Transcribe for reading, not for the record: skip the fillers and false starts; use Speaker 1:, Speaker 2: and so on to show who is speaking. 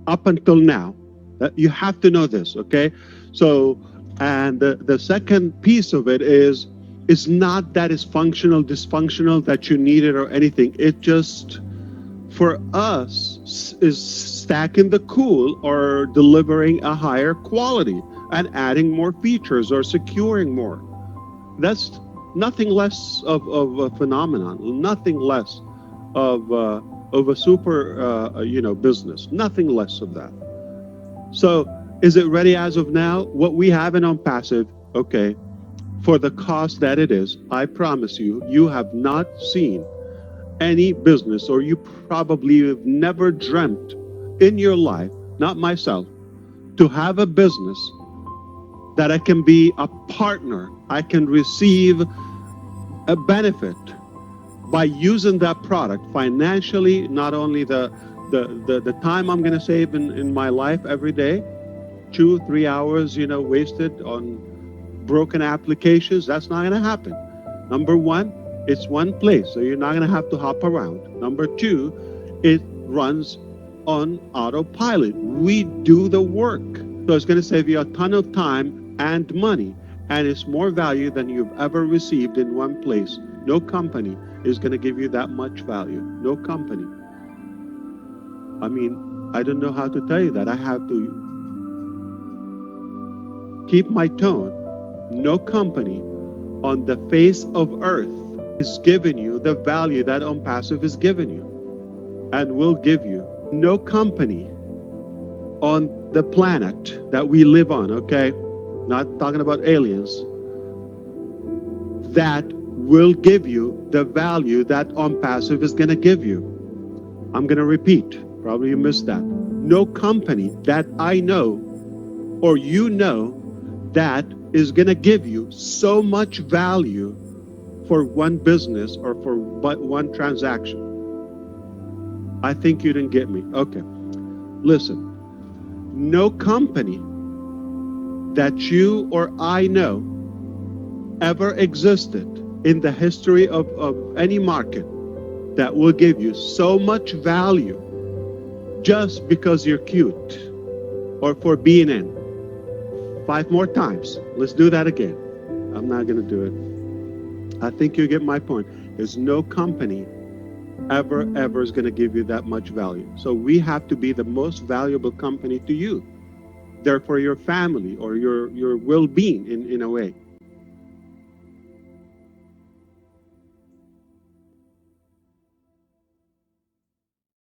Speaker 1: up until now. You have to know this, okay? So, and the second piece of it is, it's not that it's functional, dysfunctional, that you need it or anything. It just, for us, is stacking the cool or delivering a higher quality and adding more features or securing more. That's nothing less of a phenomenon, nothing less of a super business, nothing less of that. So is it ready as of now? What we have in Onpassive, okay, for the cost that it is, I promise you, you have not seen any business, or you probably have never dreamt in your life, not myself, to have a business that I can be a partner, I can receive a benefit by using that product financially, not only the time I'm going to save in my life every day, 2-3 hours, wasted on broken applications. That's not going to happen. Number one, it's one place, so you're not going to have to hop around. Number two, it runs on autopilot. We do the work. So it's going to save you a ton of time and money, and it's more value than you've ever received in one place. No company is going to give you that much value. No company. I mean, I don't know how to tell you that. I have to keep my tone. No company on the face of earth is giving you the value that Onpassive is giving you and will give you. No company on the planet that we live on, okay? Not talking about aliens, that will give you the value that Onpassive is going to give you. I'm going to repeat. Probably you missed that. No company that I know or you know that is going to give you so much value for one business or for but one transaction. I think you didn't get me. Okay. Listen, no company that you or I know ever existed in the history of any market that will give you so much value just because you're cute or for being in. 5 more times. Let's do that again. I'm not going to do it. I think you get my point. There's no company ever is going to give you that much value. So we have to be the most valuable company to you. Therefore, your family or your well-being in a way.